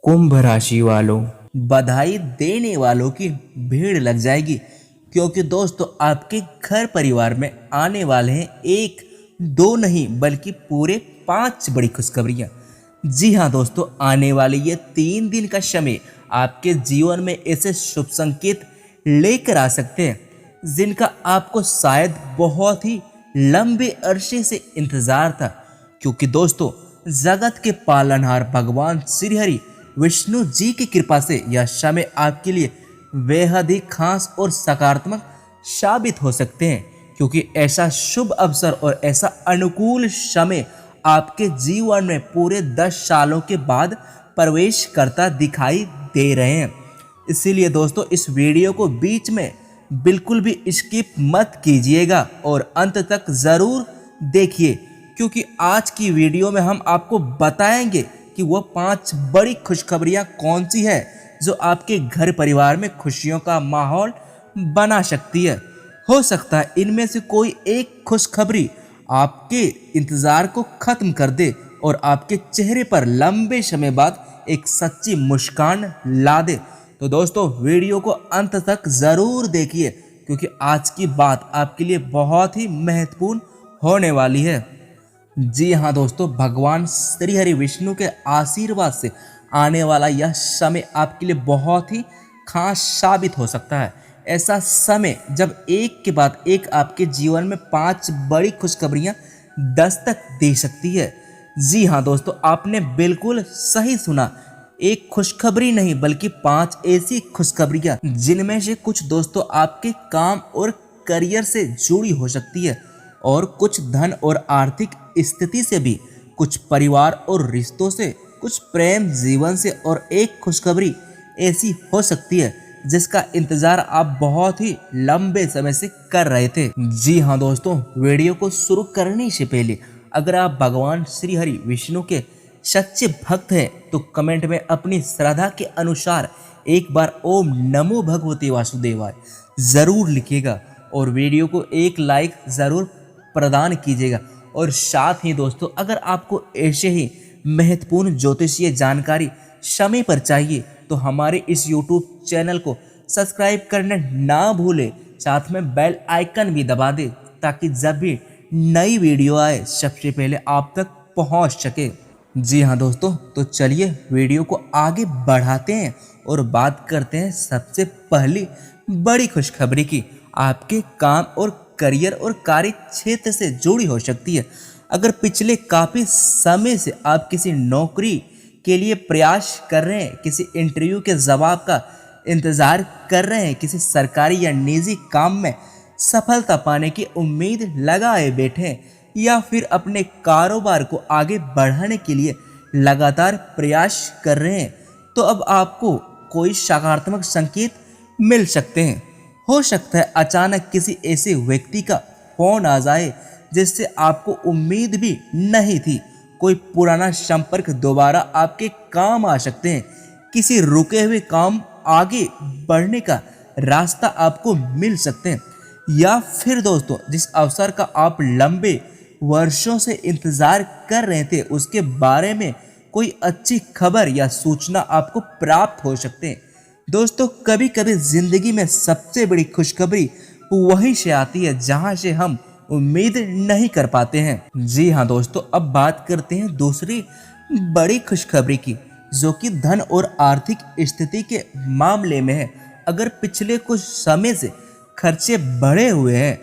कुंभ राशि वालों, बधाई देने वालों की भीड़ लग जाएगी, क्योंकि दोस्तों आपके घर परिवार में आने वाले हैं एक दो नहीं बल्कि पूरे 5 बड़ी खुशखबरियां। जी हाँ दोस्तों, आने वाले ये 3 दिन का समय आपके जीवन में ऐसे शुभ संकेत लेकर आ सकते हैं जिनका आपको शायद बहुत ही लंबे अरसे से इंतजार था। क्योंकि दोस्तों जगत के पालनहार भगवान श्री हरि विष्णु जी की कृपा से यह समय आपके लिए बेहद ही खास और सकारात्मक साबित हो सकते हैं, क्योंकि ऐसा शुभ अवसर और ऐसा अनुकूल समय आपके जीवन में पूरे 10 सालों के बाद प्रवेश करता दिखाई दे रहे हैं। इसीलिए दोस्तों इस वीडियो को बीच में बिल्कुल भी स्किप मत कीजिएगा और अंत तक ज़रूर देखिए, क्योंकि आज की वीडियो में हम आपको बताएंगे कि वो 5 बड़ी खुशखबरियां कौन सी है जो आपके घर परिवार में खुशियों का माहौल बना सकती है। हो सकता है इनमें से कोई एक खुशखबरी आपके इंतजार को खत्म कर दे और आपके चेहरे पर लंबे समय बाद एक सच्ची मुस्कान ला दे। तो दोस्तों वीडियो को अंत तक ज़रूर देखिए, क्योंकि आज की बात आपके लिए बहुत ही महत्वपूर्ण होने वाली है। जी हाँ दोस्तों, भगवान श्री हरि विष्णु के आशीर्वाद से आने वाला यह समय आपके लिए बहुत ही खास साबित हो सकता है। ऐसा समय जब एक के बाद एक आपके जीवन में 5 बड़ी खुशखबरियां दस्तक दे सकती है। जी हाँ दोस्तों, आपने बिल्कुल सही सुना, एक खुशखबरी नहीं बल्कि 5 ऐसी खुशखबरियां जिनमें से कुछ दोस्तों आपके काम और करियर से जुड़ी हो सकती है, और कुछ धन और आर्थिक स्थिति से भी, कुछ परिवार और रिश्तों से, कुछ प्रेम जीवन से, और एक खुशखबरी ऐसी हो सकती है जिसका इंतजार आप बहुत ही लंबे समय से कर रहे थे। जी हाँ दोस्तों, वीडियो को शुरू करने से पहले अगर आप भगवान श्री हरि विष्णु के सच्चे भक्त हैं तो कमेंट में अपनी श्रद्धा के अनुसार एक बार ओम नमो भगवते वासुदेवाय जरूर लिखिएगा और वीडियो को एक लाइक जरूर प्रदान कीजिएगा। और साथ ही दोस्तों अगर आपको ऐसे ही महत्वपूर्ण ज्योतिषीय जानकारी समय पर चाहिए तो हमारे इस YouTube चैनल को सब्सक्राइब करना ना भूलें, साथ में बेल आइकन भी दबा दें ताकि जब भी नई वीडियो आए सबसे पहले आप तक पहुंच सके। जी हाँ दोस्तों, तो चलिए वीडियो को आगे बढ़ाते हैं और बात करते हैं सबसे पहली बड़ी खुशखबरी की। आपके काम और करियर और कार्य क्षेत्र से जुड़ी हो सकती है। अगर पिछले काफ़ी समय से आप किसी नौकरी के लिए प्रयास कर रहे हैं, किसी इंटरव्यू के जवाब का इंतज़ार कर रहे हैं, किसी सरकारी या निजी काम में सफलता पाने की उम्मीद लगाए बैठे हैं, या फिर अपने कारोबार को आगे बढ़ाने के लिए लगातार प्रयास कर रहे हैं, तो अब आपको कोई सकारात्मक संकेत मिल सकते हैं। हो सकता है अचानक किसी ऐसे व्यक्ति का फोन आ जाए जिससे आपको उम्मीद भी नहीं थी। कोई पुराना संपर्क दोबारा आपके काम आ सकते हैं। किसी रुके हुए काम आगे बढ़ने का रास्ता आपको मिल सकते हैं, या फिर दोस्तों जिस अवसर का आप लंबे वर्षों से इंतजार कर रहे थे उसके बारे में कोई अच्छी खबर या सूचना आपको प्राप्त हो सकते हैं। दोस्तों कभी कभी जिंदगी में सबसे बड़ी खुशखबरी वहीं से आती है जहां से हम उम्मीद नहीं कर पाते हैं। जी हाँ दोस्तों, अब बात करते हैं दूसरी बड़ी खुशखबरी की, जो कि धन और आर्थिक स्थिति के मामले में है। अगर पिछले कुछ समय से खर्चे बढ़े हुए हैं,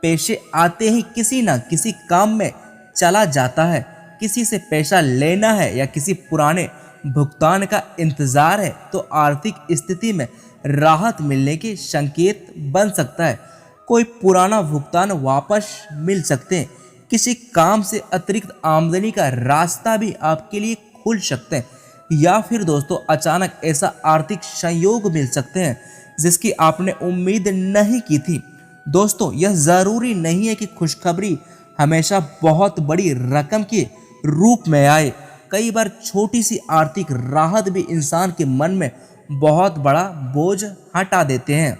पैसे आते ही किसी ना किसी काम में चला जाता है, किसी से पैसा लेना है या किसी पुराने भुगतान का इंतजार है, तो आर्थिक स्थिति में राहत मिलने के संकेत बन सकता है। कोई पुराना भुगतान वापस मिल सकते हैं, किसी काम से अतिरिक्त आमदनी का रास्ता भी आपके लिए खुल सकते हैं, या फिर दोस्तों अचानक ऐसा आर्थिक संयोग मिल सकते हैं जिसकी आपने उम्मीद नहीं की थी। दोस्तों यह ज़रूरी नहीं है कि खुशखबरी हमेशा बहुत बड़ी रकम के रूप में आए। कई बार छोटी सी आर्थिक राहत भी इंसान के मन में बहुत बड़ा बोझ हटा देते हैं।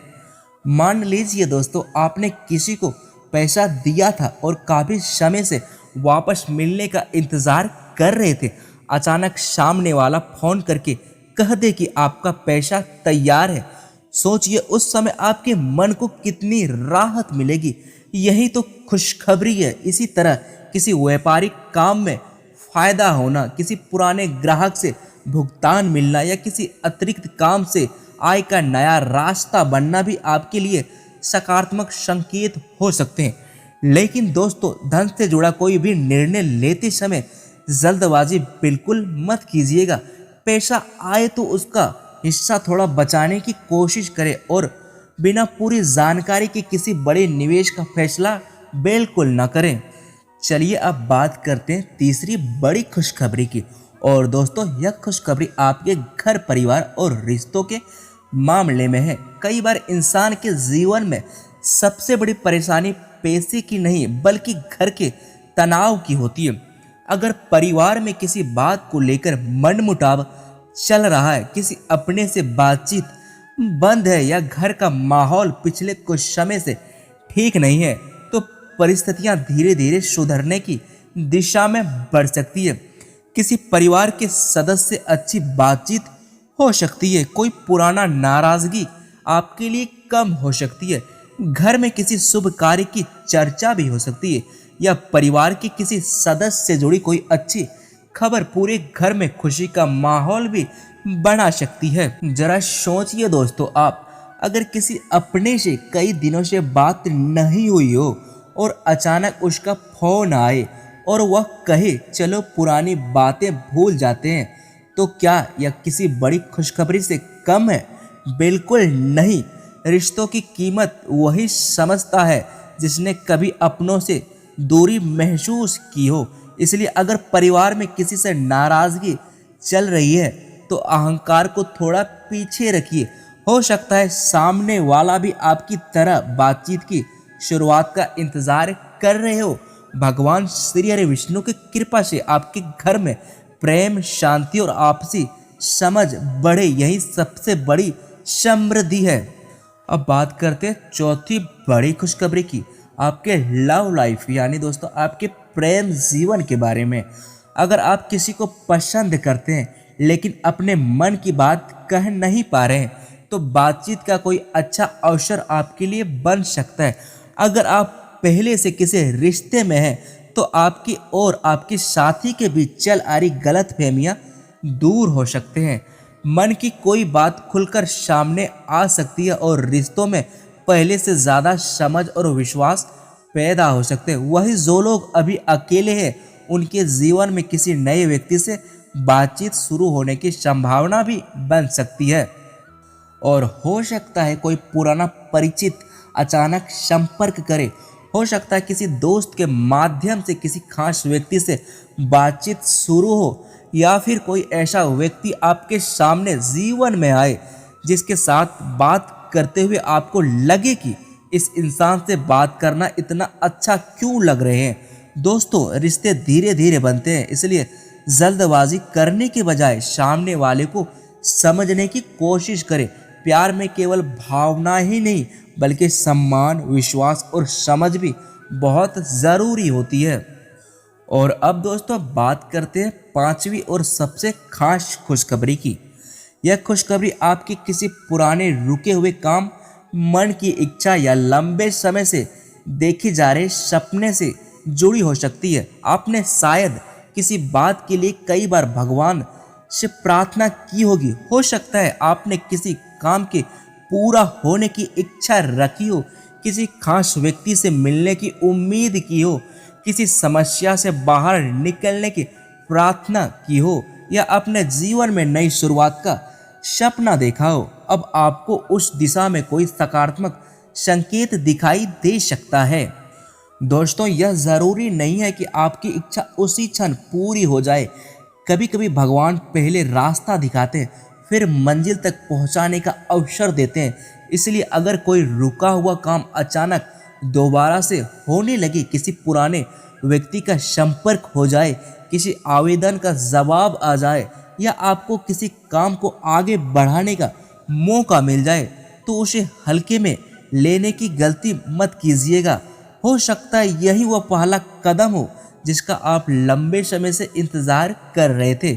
मान लीजिए दोस्तों आपने किसी को पैसा दिया था और काफ़ी समय से वापस मिलने का इंतज़ार कर रहे थे। अचानक सामने वाला फ़ोन करके कह दे कि आपका पैसा तैयार है, सोचिए उस समय आपके मन को कितनी राहत मिलेगी। यही तो खुशखबरी है। इसी तरह किसी व्यापारिक काम में फायदा होना, किसी पुराने ग्राहक से भुगतान मिलना या किसी अतिरिक्त काम से आय का नया रास्ता बनना भी आपके लिए सकारात्मक संकेत हो सकते हैं। लेकिन दोस्तों, धन से जुड़ा कोई भी निर्णय लेते समय जल्दबाजी बिल्कुल मत कीजिएगा। पैसा आए तो उसका हिस्सा थोड़ा बचाने की कोशिश करें और बिना पूरी जानकारी के किसी बड़े निवेश का फैसला बिल्कुल ना करें। चलिए अब बात करते हैं तीसरी बड़ी खुशखबरी की। और दोस्तों, यह खुशखबरी आपके घर परिवार और रिश्तों के मामले में है। कई बार इंसान के जीवन में सबसे बड़ी परेशानी पैसे की नहीं बल्कि घर के तनाव की होती है। अगर परिवार में किसी बात को लेकर मनमुटाव चल रहा है, किसी अपने से बातचीत बंद है या घर का माहौल पिछले कुछ समय से ठीक नहीं है, तो परिस्थितियां धीरे धीरे सुधरने की दिशा में बढ़ सकती है। किसी परिवार के सदस्य से अच्छी बातचीत हो सकती है, कोई पुराना नाराजगी आपके लिए कम हो सकती है, घर में किसी शुभ कार्य की चर्चा भी हो सकती है या परिवार के किसी सदस्य से जुड़ी कोई अच्छी खबर पूरे घर में खुशी का माहौल भी बना सकती है। जरा सोचिए दोस्तों, आप अगर किसी अपने से कई दिनों से बात नहीं हुई हो और अचानक उसका फोन आए और वह कहे चलो पुरानी बातें भूल जाते हैं, तो क्या यह किसी बड़ी खुशखबरी से कम है? बिल्कुल नहीं। रिश्तों की कीमत वही समझता है जिसने कभी अपनों से दूरी महसूस की हो। इसलिए अगर परिवार में किसी से नाराजगी चल रही है तो अहंकार को थोड़ा पीछे रखिए। हो सकता है सामने वाला भी आपकी तरह बातचीत की शुरुआत का इंतजार कर रहे हो। भगवान श्री हरि विष्णु की कृपा से आपके घर में प्रेम, शांति और आपसी समझ बढ़े, यही सबसे बड़ी समृद्धि है। अब बात करते हैं चौथी बड़ी खुशखबरी की, आपके लव लाइफ यानी दोस्तों आपके प्रेम जीवन के बारे में। अगर आप किसी को पसंद करते हैं लेकिन अपने मन की बात कह नहीं पा रहे हैं, तो बातचीत का कोई अच्छा अवसर आपके लिए बन सकता है। अगर आप पहले से किसी रिश्ते में हैं तो आपकी और आपके साथी के बीच चल आ रही गलतफहमियां दूर हो सकते हैं। मन की कोई बात खुलकर सामने आ सकती है और रिश्तों में पहले से ज़्यादा समझ और विश्वास पैदा हो सकते हैं। वही जो लोग अभी अकेले हैं, उनके जीवन में किसी नए व्यक्ति से बातचीत शुरू होने की संभावना भी बन सकती है। और हो सकता है कोई पुराना परिचित अचानक संपर्क करे। हो सकता है किसी दोस्त के माध्यम से किसी खास व्यक्ति से बातचीत शुरू हो या फिर कोई ऐसा व्यक्ति आपके सामने जीवन में आए जिसके साथ बात करते हुए आपको लगे कि इस इंसान से बात करना इतना अच्छा क्यों लग रहे हैं। दोस्तों, रिश्ते धीरे धीरे बनते हैं, इसलिए जल्दबाजी करने के बजाय सामने वाले को समझने की कोशिश करें। प्यार में केवल भावना ही नहीं बल्कि सम्मान, विश्वास और समझ भी बहुत ज़रूरी होती है। और अब दोस्तों बात करते हैं पांचवी और सबसे खास खुशखबरी की। यह खुशखबरी आपके किसी पुराने रुके हुए काम, मन की इच्छा या लंबे समय से देखे जा रहे सपने से जुड़ी हो सकती है। आपने शायद किसी बात के लिए कई बार भगवान से प्रार्थना की होगी। हो सकता है आपने किसी काम के पूरा होने की इच्छा रखी हो, किसी खास व्यक्ति से मिलने की उम्मीद की हो, किसी समस्या से बाहर निकलने की प्रार्थना की हो या अपने जीवन में नई शुरुआत का सपना देखा हो। अब आपको उस दिशा में कोई सकारात्मक संकेत दिखाई दे सकता है। दोस्तों, यह ज़रूरी नहीं है कि आपकी इच्छा उसी क्षण पूरी हो जाए। कभी कभी भगवान पहले रास्ता दिखाते हैं, फिर मंजिल तक पहुंचाने का अवसर देते हैं। इसलिए अगर कोई रुका हुआ काम अचानक दोबारा से होने लगे, किसी पुराने व्यक्ति का संपर्क हो जाए, किसी आवेदन का जवाब आ जाए या आपको किसी काम को आगे बढ़ाने का मौका मिल जाए, तो उसे हल्के में लेने की गलती मत कीजिएगा। हो सकता है यही वह पहला कदम हो जिसका आप लंबे समय से इंतज़ार कर रहे थे।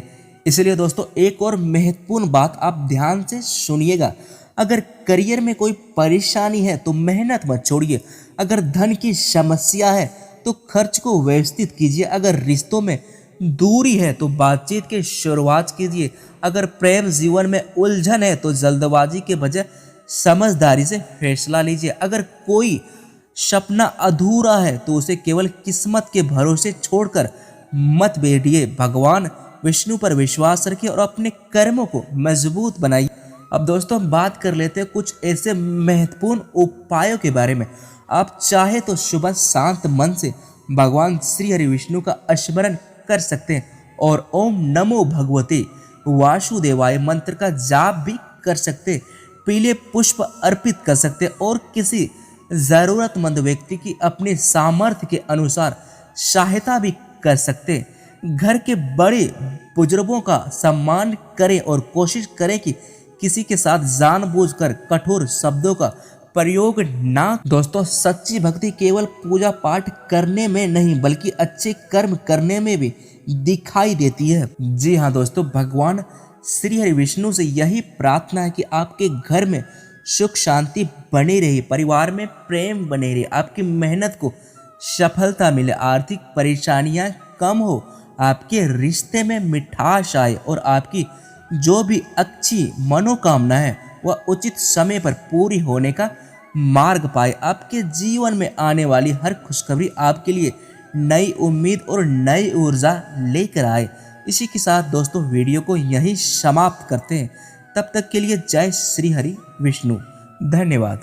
इसलिए दोस्तों एक और महत्वपूर्ण बात आप ध्यान से सुनिएगा। अगर करियर में कोई परेशानी है तो मेहनत मत छोड़िए। अगर धन की समस्या है तो खर्च को व्यवस्थित कीजिए। अगर रिश्तों में दूरी है तो बातचीत की शुरुआत कीजिए। अगर प्रेम जीवन में उलझन है तो जल्दबाजी के बजाय समझदारी से फैसला लीजिए। अगर कोई सपना अधूरा है तो उसे केवल किस्मत के भरोसे छोड़कर मत बैठिए। भगवान विष्णु पर विश्वास रखिए और अपने कर्मों को मजबूत बनाइए। अब दोस्तों हम बात कर लेते हैं कुछ ऐसे महत्वपूर्ण उपायों के बारे में। आप चाहे तो सुबह शांत मन से भगवान श्री हरि विष्णु का स्मरण कर सकते हैं और ओम नमो भगवते वासुदेवाय मंत्र का जाप भी कर सकते हैं। पीले पुष्प अर्पित कर सकते हैं और किसी जरूरतमंद व्यक्ति की अपने सामर्थ्य के अनुसार सहायता भी कर सकते हैं। घर के बड़े बुजुर्गों का सम्मान करें और कोशिश करें कि किसी के साथ जानबूझकर कठोर शब्दों का प्रयोग ना। दोस्तों सच्ची भक्ति केवल पूजा पाठ करने में नहीं बल्कि अच्छे कर्म करने में भी दिखाई देती है। जी हाँ दोस्तों, भगवान श्री हरि विष्णु से यही प्रार्थना है कि आपके घर में सुख शांति बनी रहे, परिवार में प्रेम बने रहे, आपकी मेहनत को सफलता मिले, आर्थिक परेशानियां कम हो, आपके रिश्ते में मिठास आए और आपकी जो भी अच्छी मनोकामना है वह उचित समय पर पूरी होने का मार्ग पाए। आपके जीवन में आने वाली हर खुशखबरी आपके लिए नई उम्मीद और नई ऊर्जा लेकर आए। इसी के साथ दोस्तों वीडियो को यहीं समाप्त करते हैं। तब तक के लिए जय श्री हरि विष्णु। धन्यवाद।